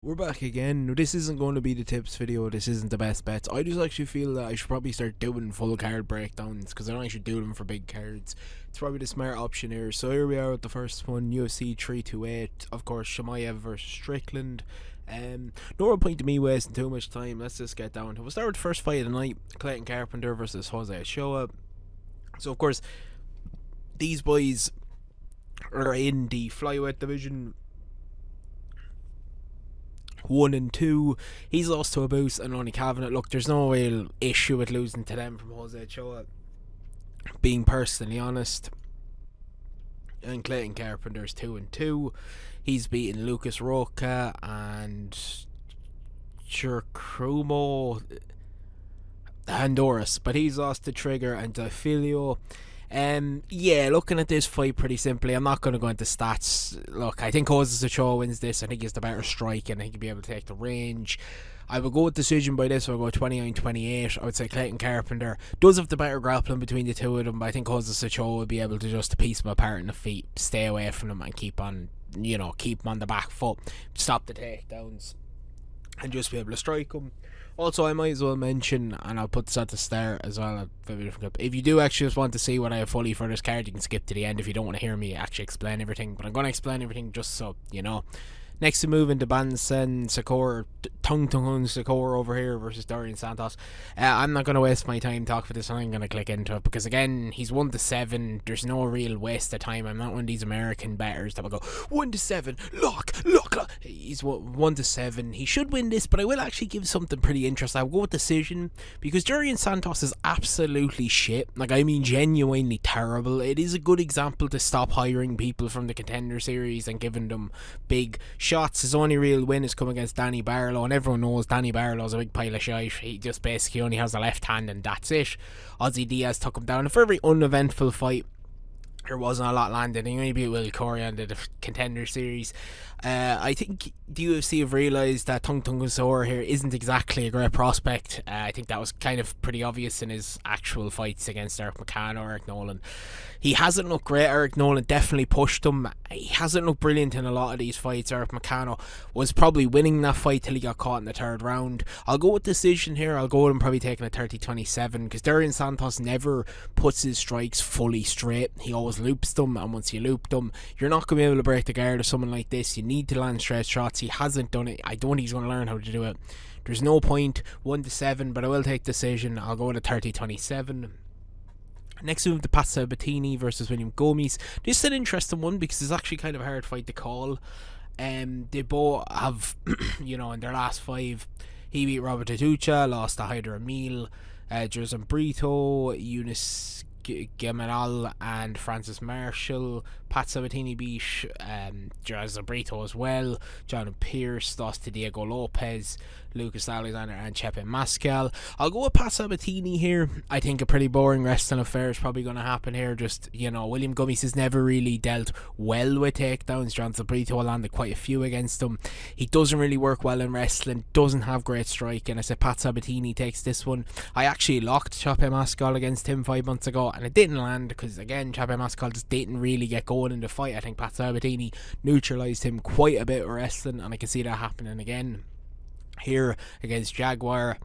We're back again. Now, this isn't going to be the tips video. This isn't the best bets. I just actually feel that I should probably start doing full card breakdowns because I don't actually do them for big cards. It's probably the smart option here. So here we are with the first one, UFC 328. Of course, Chimaev versus Strickland. No real point to me wasting too much time. Let's just get down to it. We'll start with the first fight of the night, Clayton Carpenter versus Jose Ochoa. So of course, these boys are in the flyweight division. 1 and 2. He's lost to a boost and only Cabinet. Look, there's no real issue with losing to them from Jose Ochoa, being personally honest. And Clayton Carpenter's 2 and 2. He's beaten Lucas Roca and Chircrumo Honduras, but he's lost to Trigger and Defilio. Looking at this fight pretty simply, I'm not going to go into stats. Look, I think Jose Ochoa wins this. I think he's the better strike and I think he'll be able to take the range. I would go with decision by this. I'll go 29-28. I would say Clayton Carpenter does have the better grappling between the two of them, but I think Jose Ochoa would be able to just piece them apart in the feet, stay away from them and keep on the back foot, stop the takedowns and just be able to strike them. Also, I might as well mention, and I'll put this at the start as well, if you do actually just want to see what I have fully for this card, you can skip to the end if you don't want to hear me actually explain everything, but I'm going to explain everything just so you know. Next to move into Bansen Sakor, Tung Sakor over here versus Dorian Santos. I'm not going to waste my time talking for this. I'm going to click into it because again, he's 1-7. There's no real waste of time. I'm not one of these American bettors that will go 1-7. Look. He's 1-7. He should win this, but I will actually give something pretty interesting. I'll go with decision because Dorian Santos is absolutely shit. Like, I mean, genuinely terrible. It is a good example to stop hiring people from the Contender Series and giving them big shots. His only real win is come against Danny Barlow, and everyone knows Danny Barlow's a big pile of shite. He just basically only has a left hand and that's it. Ozzy Diaz took him down. A very uneventful fight. There wasn't a lot landed. He only beat Will Corey under the Contender Series. I think the UFC have realised that Tung Sor here isn't exactly a great prospect. I think that was kind of pretty obvious in his actual fights against Eric McCann or Eric Nolan. He hasn't looked great. Eric Nolan definitely pushed him. He hasn't looked brilliant in a lot of these fights. Eric McCann was probably winning that fight till he got caught in the third round. I'll go with decision here. I'll go with him probably taking a 30-27 because Dorian Santos never puts his strikes fully straight. He always loops them, and once you loop them, you're not going to be able to break the guard of someone like this. You need to land straight shots. He hasn't done it. I don't think he's going to learn how to do it. There's no point. 1-7, but I will take decision. I'll go with a 30-27. Next we move to Pat Sabatini versus William Gomes. This is an interesting one because it's actually kind of a hard fight to call. They both have, in their last 5, he beat Robert Atucha, lost to Hyder Emil, Jerzan Brito, Eunice Geminal and Francis Marshall. Pat Sabatini beat Jerzan Brito as well. John Pierce lost to Diego Lopez, Lucas Alexander and Chepe Mascal. I'll go with Pat Sabatini here. I think a pretty boring wrestling affair is probably going to happen here. Just, William Gomes has never really dealt well with takedowns. Jerzan Brito landed quite a few against him. He doesn't really work well in wrestling, doesn't have great strike, and I said Pat Sabatini takes this one. I actually locked Chepe Mascal against him 5 months ago and it didn't land because again, Chepe Mascal just didn't really get going in the fight. I think Pat Sabatini neutralised him quite a bit with wrestling, and I can see that happening again here against Jaguar.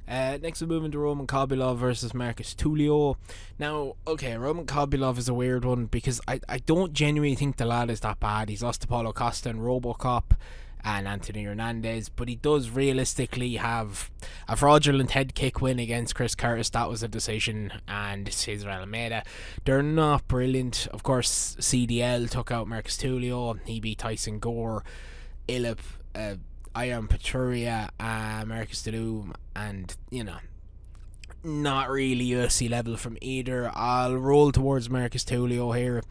Next we move into Roman Kobylov versus Marcus Tulio. Now, okay, Roman Kobylov is a weird one because I don't genuinely think the lad is that bad. He's lost to Paulo Costa and Robocop and Anthony Hernandez, but he does realistically have a fraudulent head kick win against Chris Curtis. That was a decision, and Cesar Almeida. They're not brilliant. Of course, CDL took out Marcus Tulio. He beat Tyson Gore, Ilip, Ian Paturia, Marcus Delum, and not really UFC level from either. I'll roll towards Marcus Tulio here.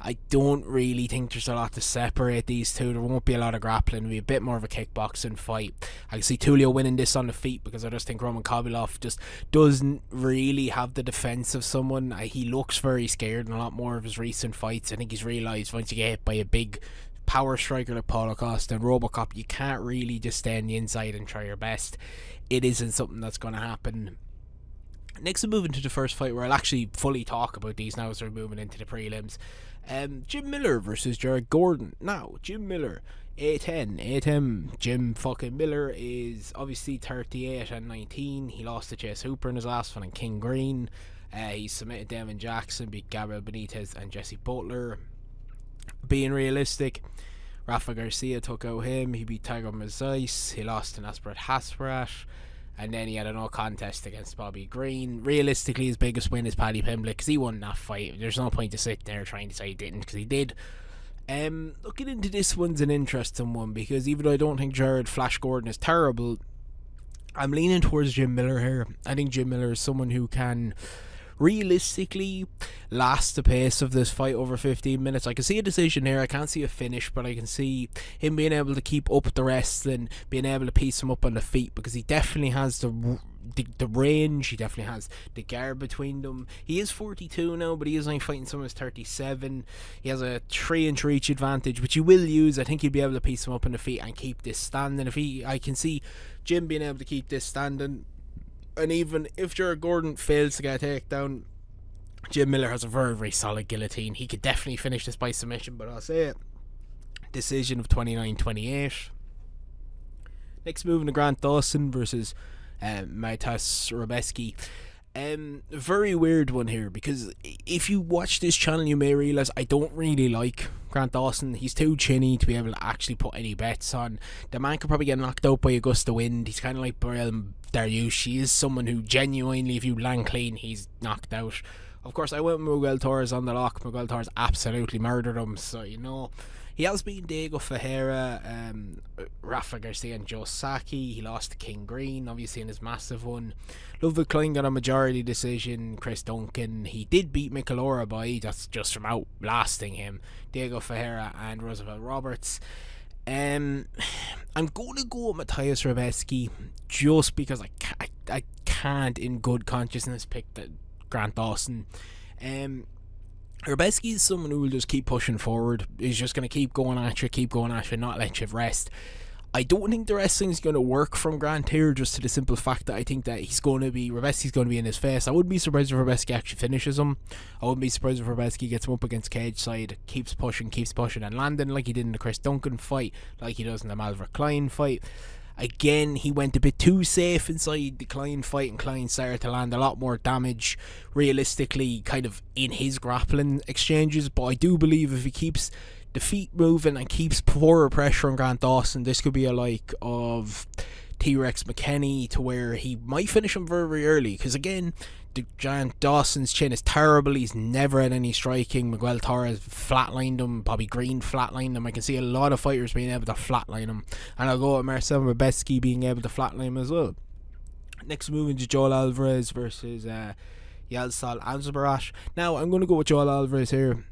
I don't really think there's a lot to separate these two. There won't be a lot of grappling. It'll be a bit more of a kickboxing fight. I can see Tulio winning this on the feet because I just think Roman Kobylov just doesn't really have the defense of someone. He looks very scared in a lot more of his recent fights. I think he's realised once you get hit by a big power striker like Paulo Costa and Robocop, you can't really just stay on the inside and try your best. It isn't something that's going to happen. Next, we're moving to the first fight where I'll actually fully talk about these now as we're moving into the prelims. Jim Miller versus Jared Gordon. Now, Jim Miller, 8'10". Jim fucking Miller is obviously 38-19. He lost to Chase Hooper in his last one in King Green. He submitted Devin Jackson, beat Gabriel Benitez and Jesse Butler. Being realistic, Rafa Garcia took out him. He beat Tiger Mazais. He lost to Nasrat Hasparat. And then he had a no contest against Bobby Green. Realistically, his biggest win is Paddy Pimblett because he won that fight. There's no point to sit there trying to say he didn't, because he did. Looking into this one's an interesting one, because even though I don't think Jared Flash Gordon is terrible, I'm leaning towards Jim Miller here. I think Jim Miller is someone who can realistically last the pace of this fight over 15 minutes. I can see a decision here. I can't see a finish, but I can see him being able to keep up the wrestling, being able to piece him up on the feet, because he definitely has the range, he definitely has the guard between them. He is 42 now, but he is only fighting someone who's 37. He has a 3-inch reach advantage, which he will use. I think he'll be able to piece him up on the feet and keep this standing. I can see Jim being able to keep this standing. And even if Jared Gordon fails to get a takedown, Jim Miller has a very, very solid guillotine. He could definitely finish this by submission, but I'll say it. Decision of 29-28. Next, moving to Grant Dawson versus Maitas Robeski. Very weird one here, because if you watch this channel you may realise I don't really like Grant Dawson. He's too chinny to be able to actually put any bets on. The man could probably get knocked out by a gust of wind. He's kind of like Burrell Dariush. He is someone who genuinely, if you land clean, he's knocked out. Of course, I went with Miguel Torres on the lock. Miguel Torres absolutely murdered him, so you know. He has beaten Diego Ferreira, Rafa Garcia and Joe Saki. He lost to King Green, obviously, in his massive one. Ludwig Klein got a majority decision. Chris Duncan, he did beat Michelora by, that's just from outlasting him, Diego Ferreira and Roosevelt Roberts. I'm going to go with Matthias Rebeski just because I can't in good consciousness pick the Grant Dawson. Rebeski is someone who will just keep pushing forward. He's just going to keep going at you, not let you rest. I don't think the wrestling's going to work from Grant here, just to the simple fact that I think that Rebeski's going to be in his face. I wouldn't be surprised if Rebeski actually finishes him. I wouldn't be surprised if Rebeski gets him up against cage side, keeps pushing, and landing like he did in the Chris Duncan fight, like he does in the Malver Klein fight. Again, he went a bit too safe inside the Klein fight, and Klein started to land a lot more damage realistically kind of in his grappling exchanges. But I do believe if he keeps the feet moving and keeps forward pressure on Grant Dawson, this could be a like of T-Rex McKenney, to where he might finish him very, very early. Because again, the giant Dawson's chin is terrible. He's never had any striking. Miguel Torres flatlined him. Bobby Green flatlined him. I can see a lot of fighters being able to flatline him, and I'll go with Marcel Rebeski being able to flatline him as well. Next, moving to Joel Alvarez versus Yalsal Anzabarat. Now, I'm going to go with Joel Alvarez here.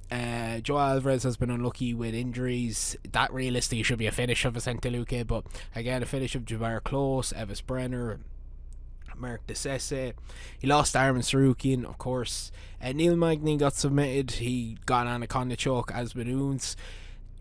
Joel Alvarez has been unlucky with injuries. That realistically should be a finish of Vicente Luque, but again, a finish of Jabbar Close, Evis Brenner, Mark DeSesse. He lost to Armin Sarukian, of course. Neil Magny got submitted. He got an anaconda choke as Badoons.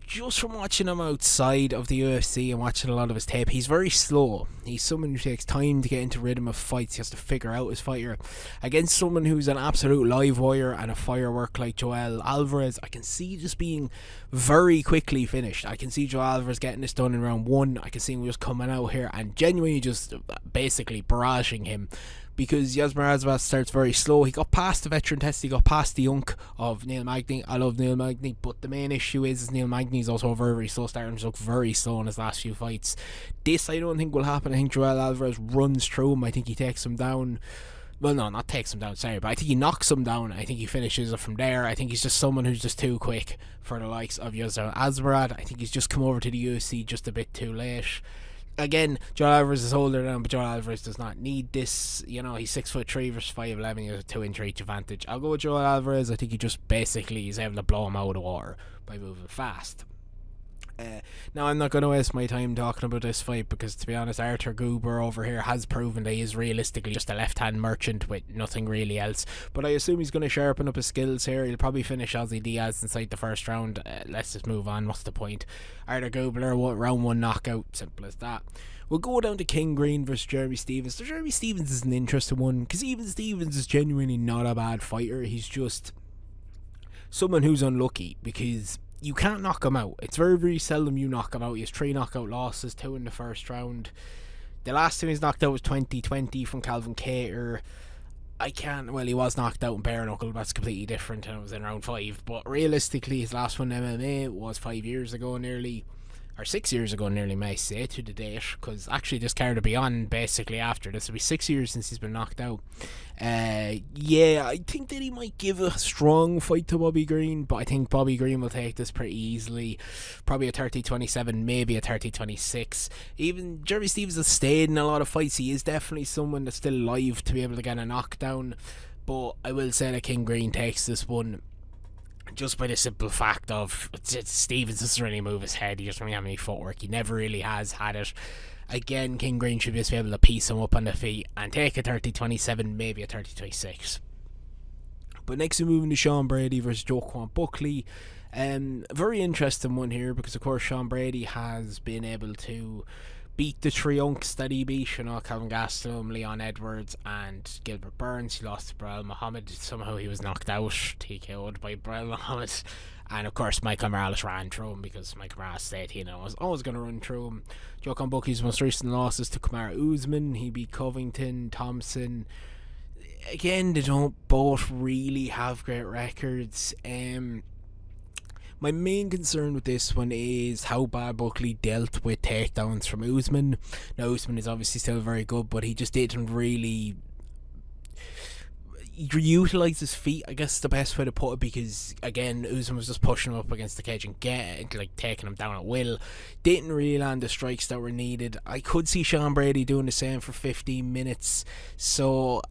Just from watching him outside of the UFC and watching a lot of his tape, he's very slow. He's someone who takes time to get into rhythm of fights. He has to figure out his fighter. Against someone who's an absolute live wire and a firework like Joel Alvarez, I can see just being very quickly finished. I can see Joel Alvarez getting this done in round 1. I can see him just coming out here and genuinely just basically barraging him, because Yasmer Azabas starts very slow. He got past the veteran test, he got past the unk of Neil Magny. I love Neil Magny, but the main issue is Neil Magny's also a very, very slow starter, and he's looked very slow in his last few fights. This I don't think will happen. I think Joel Alvarez runs through him. I think he takes him down. Well, no, not takes him down, sorry, but I think he knocks him down. I think he finishes it from there. I think he's just someone who's just too quick for the likes of Yasser Azbarad. I think he's just come over to the UFC just a bit too late. Again, Joel Alvarez is older than him, but Joel Alvarez does not need this. You know, he's 6'3" versus 5'11". He has a 2-inch reach advantage. I'll go with Joel Alvarez. I think he just basically is able to blow him out of the water by moving fast. Now, I'm not going to waste my time talking about this fight, because to be honest, Arthur Goober over here has proven that he is realistically just a left-hand merchant with nothing really else. But I assume he's going to sharpen up his skills here. He'll probably finish Ozzy Diaz inside the first round. Let's just move on. What's the point? Arthur Goober, round 1 knockout. Simple as that. We'll go down to King Green versus Jeremy Stevens. So Jeremy Stevens is an interesting one, because even Stevens is genuinely not a bad fighter. He's just someone who's unlucky, because you can't knock him out. It's very, very seldom you knock him out. He has 3 knockout losses, 2 in the first round. The last time he was knocked out was 2020 from Calvin Cater. He was knocked out in bare knuckle, that's completely different, and it was in round 5. But realistically, his last one in MMA was 5 years ago nearly. Or 6 years ago nearly, may I say, to the date, because actually this card will be on basically after this. It'll be 6 years since he's been knocked out. I think that he might give a strong fight to Bobby Green, but I think Bobby Green will take this pretty easily. Probably a 30-27, maybe a 30-26. Even Jeremy Stevens has stayed in a lot of fights. He is definitely someone that's still alive to be able to get a knockdown, but I will say that King Green takes this one just by the simple fact of Stevens doesn't really move his head. He doesn't really have any footwork. He never really has had it. Again, King Green should just be able to piece him up on the feet and take a 30-27, maybe a 30-26. But next we move into Sean Brady versus Joaquin Buckley. Very interesting one here, because of course Sean Brady has been able to beat the triunks that he beat, Calvin Gastelum, Leon Edwards and Gilbert Burns. He lost to Brel Muhammad. Somehow he was knocked out, TKO'd by Brel Muhammad. And of course Michael Morales ran through him, because Michael Morales said was always going to run through him. Joaquin Buckley's most recent losses to Kamaru Usman. He beat Covington, Thompson. Again, they don't both really have great records. My main concern with this one is how bad Buckley dealt with takedowns from Usman. Now, Usman is obviously still very good, but he just didn't really utilise his feet, I guess is the best way to put it, because again, Usman was just pushing him up against the cage and taking him down at will. Didn't really land the strikes that were needed. I could see Sean Brady doing the same for 15 minutes, so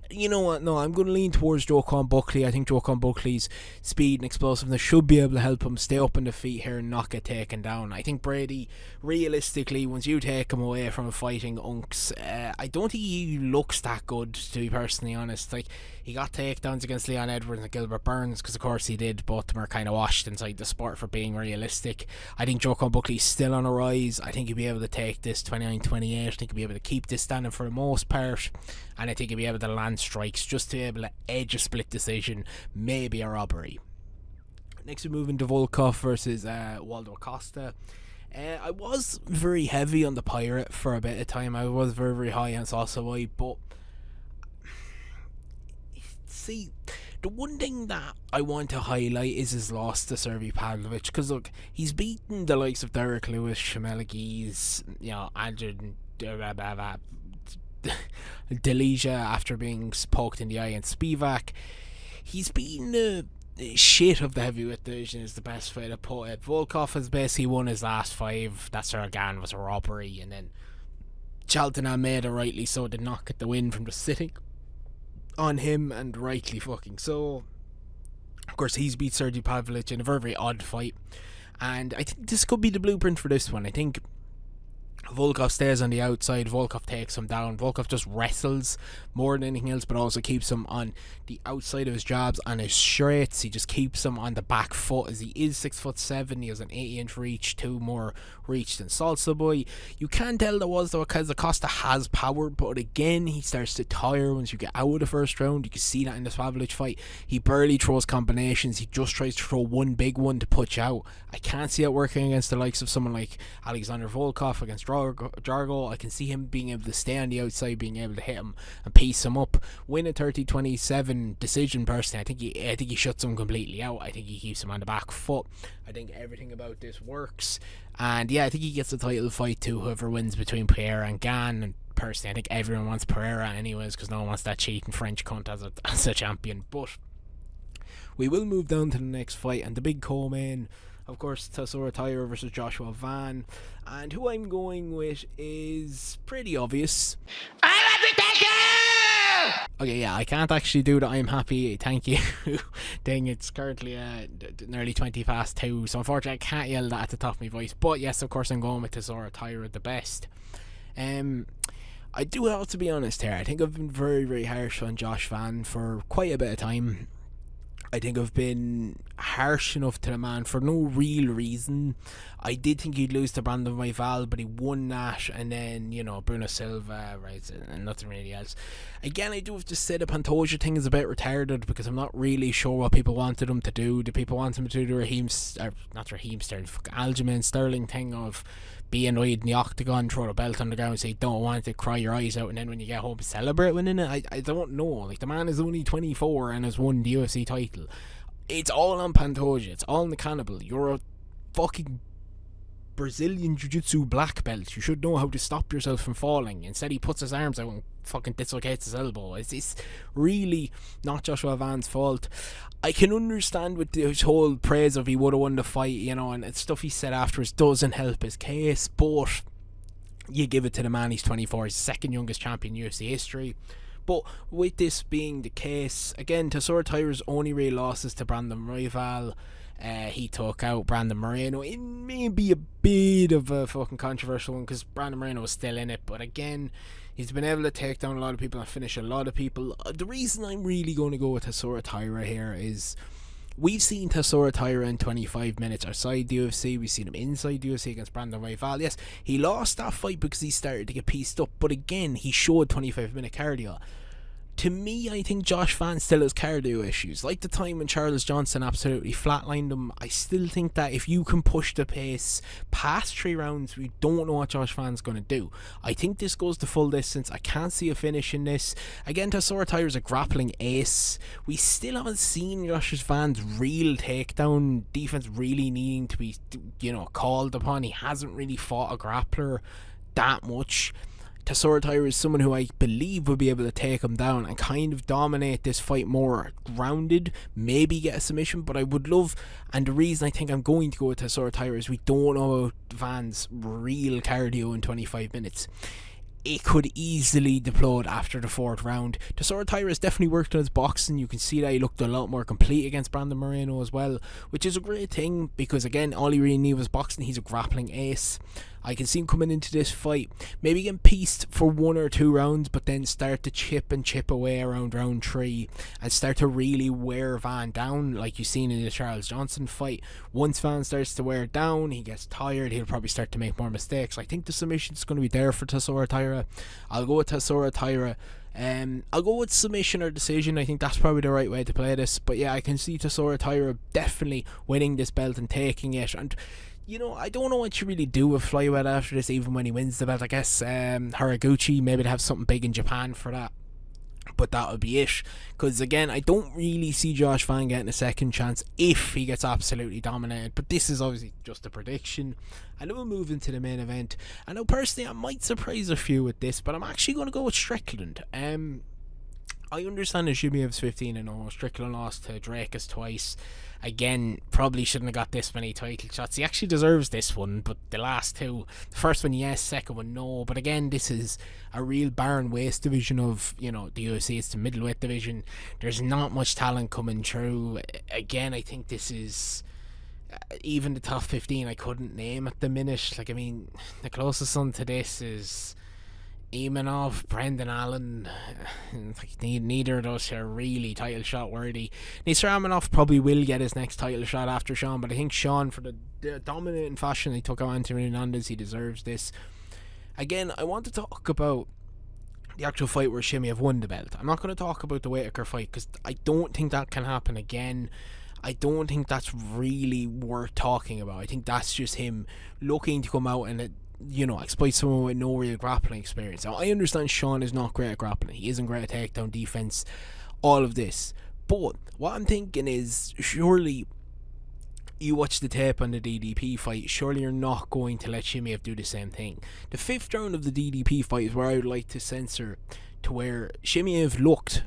you know what, no, I'm going to lean towards Joaquin Buckley. I think Joaquin Buckley's speed and explosiveness should be able to help him stay up on the feet here and not get taken down. I think Brady, realistically, once you take him away from fighting unks, I don't think he looks that good, to be personally honest. He got takedowns against Leon Edwards and Gilbert Burns, because of course he did. Both of them are kind of washed inside the sport, for being realistic. I think Joaquin Buckley's still on a rise. I think he'll be able to take this 29-28. I think he'll be able to keep this standing for the most part, and I think he'll be able to land strikes just to be able to edge a split decision, maybe a robbery. Next we move into Volkov versus Waldo Costa. I was very heavy on the Pirate for a bit of time. I was very, very high on Sosawai, but see, the one thing that I want to highlight is his loss to Sergey Pavlovich, because look, he's beaten the likes of Derek Lewis, Shemelagiz, Andrew Delija after being poked in the eye, and Spivak. He's beaten the shit of the heavyweight division, is the best way to put it. Volkov has basically won his last 5. That Saragan was a robbery, and then Charlton Almeida, rightly so, did not get the win from just sitting on him, and rightly fucking so. Of course, he's beat Sergey Pavlovich in a very, very odd fight, and I think this could be the blueprint for this one. I think Volkov stays on the outside, Volkov takes him down. Volkov just wrestles more than anything else, but also keeps him on the outside of his jabs and his straights. He just keeps him on the back foot, as he is 6'7". He has an 80-inch reach, 2 more reach than Salsa Boy. You can tell there was, though, because Acosta has power, but again, he starts to tire once you get out of the first round. You can see that in the Pavlovich fight. He barely throws combinations. He just tries to throw one big one to put you out. I can't see it working against the likes of someone like Alexander Volkov, against Jargo. I can see him being able to stay on the outside, being able to hit him and piece him up. Win a 30-27 decision. Personally, I think he shuts him completely out. I think he keeps him on the back foot. I think everything about this works, and yeah, I think he gets the title fight to whoever wins between Pereira and Gan. And personally, I think everyone wants Pereira anyways, because no one wants that cheating French cunt as a champion. But we will move down to the next fight, and the big co-main, of course, Tassora Taira versus Joshua Van. And who I'm going with is pretty obvious. I'm happy, thank you! Okay, yeah, I can't actually do the I'm happy, thank you thing. It's currently nearly 20 past 2, so unfortunately I can't yell that at the top of my voice. But yes, of course I'm going with Tassora Taira the best. I do have to be honest here. I think I've been very, very harsh on Josh Van for quite a bit of time. I think I've been harsh enough to the man for no real reason. I did think he'd lose to Brandon Royval, but he won that, and then, Bruno Silva, right, and nothing really else. Again, I do have to say the Pantoja thing is a bit retarded, because I'm not really sure what people wanted him to do. Do people want him to do the Aljamain Sterling thing of be annoyed in the octagon, throw the belt on the ground and say don't want it, cry your eyes out, and then when you get home celebrate winning it? I don't know. Like, the man is only 24 and has won the UFC title. It's all on Pantoja. It's all on the cannibal. You're a fucking Brazilian Jiu-Jitsu black belt. You should know how to stop yourself from falling. Instead, he puts his arms out and fucking dislocates his elbow. It's really not Joshua Van's fault. I can understand with his whole praise of he would have won the fight, and stuff he said afterwards doesn't help his case, but you give it to the man. He's 24. He's the second youngest champion in UFC history. But with this being the case, again, Tassora Taira's only real losses to Brandon Royval. He took out Brandon Moreno. It may be a bit of a fucking controversial one because Brandon Moreno was still in it, but again, he's been able to take down a lot of people and finish a lot of people. The reason I'm really going to go with Tassora Taira here is we've seen Tassora Taira in 25 minutes outside the UFC. We've seen him inside the UFC against Brandon Royval. Yes, he lost that fight because he started to get pieced up, but again, he showed 25-minute cardio. To me, I think Josh Van still has cardio issues. Like the time when Charles Johnson absolutely flatlined him, I still think that if you can push the pace past 3 rounds, we don't know what Josh Van's going to do. I think this goes the full distance. I can't see a finish in this. Again, Tassora Taira's a grappling ace. We still haven't seen Josh Van's real takedown defense really needing to be, called upon. He hasn't really fought a grappler that much. Tassora Taira is someone who I believe will be able to take him down and kind of dominate this fight more grounded, maybe get a submission, but I would love, and the reason I think I'm going to go with Tassora Taira is we don't know about Van's real cardio in 25 minutes. It could easily deplode after the 4th round. Tassora Taira has definitely worked on his boxing. You can see that he looked a lot more complete against Brandon Moreno as well, which is a great thing because, again, all he really needed was boxing. He's a grappling ace. I can see him coming into this fight, maybe getting pieced for 1 or 2 rounds, but then start to chip away around round 3 and start to really wear Van down, like you've seen in the Charles Johnson fight. Once Van starts to wear down, he gets tired, he'll probably start to make more mistakes. I think the submission's going to be there for Tassora Taira. I'll go with Tassora Taira. I'll go with submission or decision. I think that's probably the right way to play this. But yeah, I can see Tassora Taira definitely winning this belt and taking it. And I don't know what you really do with flyweight after this, even when he wins the belt. I guess Haraguchi, maybe they have something big in Japan for that. But that would be it. Because again, I don't really see Josh Van getting a second chance if he gets absolutely dominated. But this is obviously just a prediction. And then we'll move into the main event. I know personally I might surprise a few with this, but I'm actually going to go with Strickland. I understand that Chimaev's 15-0. Strickland lost to Drakus twice. Again, probably shouldn't have got this many title shots. He actually deserves this one, but the last 2, the first one yes, second one no. But again, this is a real barren waist division of, the UFC. It's the middleweight division. There's not much talent coming through. Again, I think this is even the top 15 I couldn't name at the minute. The closest one to this is Imanov, Brendan Allen. Neither of those are really title shot worthy. Nisar Imanov probably will get his next title shot after Sean, but I think Sean, for the dominating fashion he took out Anthony Hernandez, he deserves this. Again, I want to talk about the actual fight where Chimaev won the belt. I'm not going to talk about the Whittaker fight because I don't think that can happen again. I don't think that's really worth talking about. I think that's just him looking to come out and exploit someone with no real grappling experience. Now, I understand Sean is not great at grappling. He isn't great at takedown defense, all of this. But what I'm thinking is, surely you watch the tape on the DDP fight, surely you're not going to let Chimaev do the same thing. The 5th round of the DDP fight is where I would like to censor to where Chimaev looked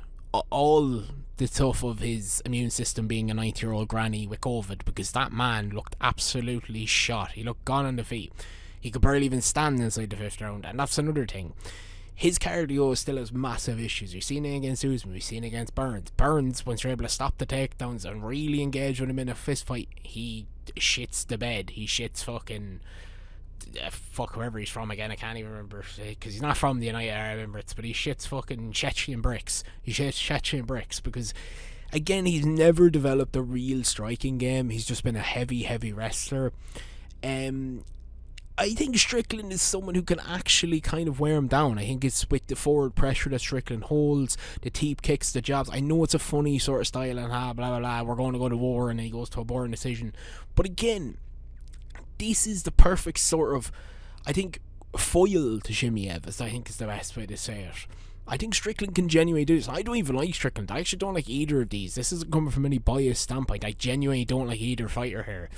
all the stuff of his immune system being a 90-year-old granny with COVID, because that man looked absolutely shot. He looked gone on the feet. He could barely even stand inside the 5th round, and that's another thing. His cardio still has massive issues. You've seen it against Usman, we've seen it against Burns. Burns, once you're able to stop the takedowns and really engage with him in a fist fight, he shits the bed. He shits fucking fuck wherever he's from again. I can't even remember because he's not from the United Arab Emirates, but he shits fucking Chechen bricks. He shits Chechen bricks because Again, he's never developed a real striking game. He's just been a heavy wrestler. I think Strickland is someone who can actually kind of wear him down. I think it's with the forward pressure that Strickland holds, the teep kicks, the jabs. I know it's a funny sort of style and blah blah blah, we're going to go to war, and then he goes to a boring decision. But again, this is the perfect sort of, I think, foil to Chimaev, as I think is the best way to say it. I think Strickland can genuinely do this. I don't even like Strickland. I actually don't like either of these. This isn't coming from any biased standpoint. I genuinely don't like either fighter here.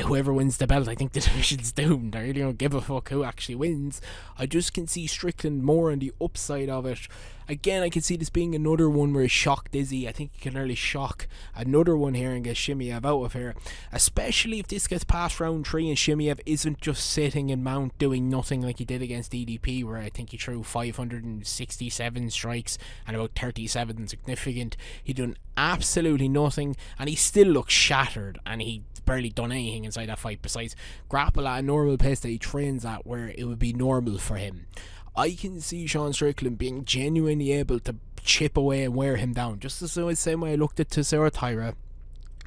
Whoever wins the belt, I think the division's doomed. I really don't give a fuck who actually wins. I just can see Strickland more on the upside of it. Again, I can see this being another one where he's shocked Dizzy. I think he can nearly shock another one here and get Chimaev out of here. Especially if this gets past round 3 and Chimaev isn't just sitting in mount doing nothing like he did against DDP, where I think he threw 567 strikes and about 37 significant. He done absolutely nothing, and he still looks shattered, and he barely done anything inside that fight besides grapple at a normal pace that he trains at, where it would be normal for him. I can see Sean Strickland being genuinely able to chip away and wear him down. Just the same way I looked at Tessera Tyra,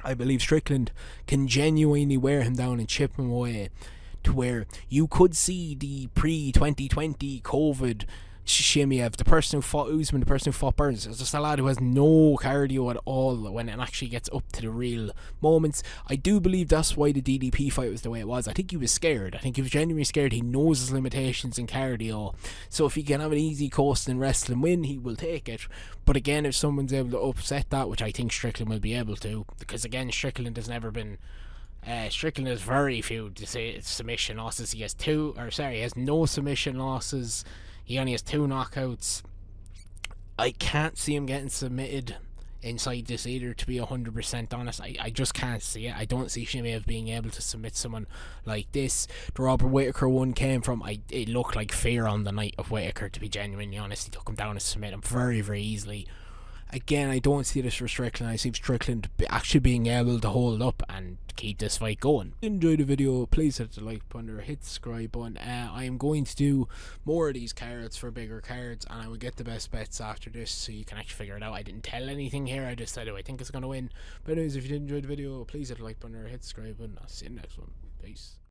I believe Strickland can genuinely wear him down and chip him away, to where you could see the pre-2020 COVID Chimaev, the person who fought Usman, the person who fought Burns. It's just a lad who has no cardio at all when it actually gets up to the real moments. I do believe that's why the DDP fight was the way it was. I think he was scared. I think he was genuinely scared. He knows his limitations in cardio, so if he can have an easy coast and wrestling win, he will take it. But again, if someone's able to upset that, which I think Strickland will be able to, because again, Strickland has never been Strickland has very few submission losses. He has no submission losses. He only has 2 knockouts. I can't see him getting submitted inside this either, to be 100% honest. I just can't see it. I don't see Chimaev being able to submit someone like this. The Robert Whittaker one came from, it looked like fear on the night of Whittaker, to be genuinely honest. He took him down and submit him very easily. Again, I don't see this for Strickland. I see Strickland actually being able to hold up and keep this fight going. If you enjoyed the video, please hit the like button or hit the subscribe button. I am going to do more of these cards for bigger cards, and I will get the best bets after this, so you can actually figure it out. I didn't tell anything here. I just said who I think is going to win. But anyways, if you did enjoy the video, please hit the like button or hit the subscribe button. I'll see you in the next one. Peace.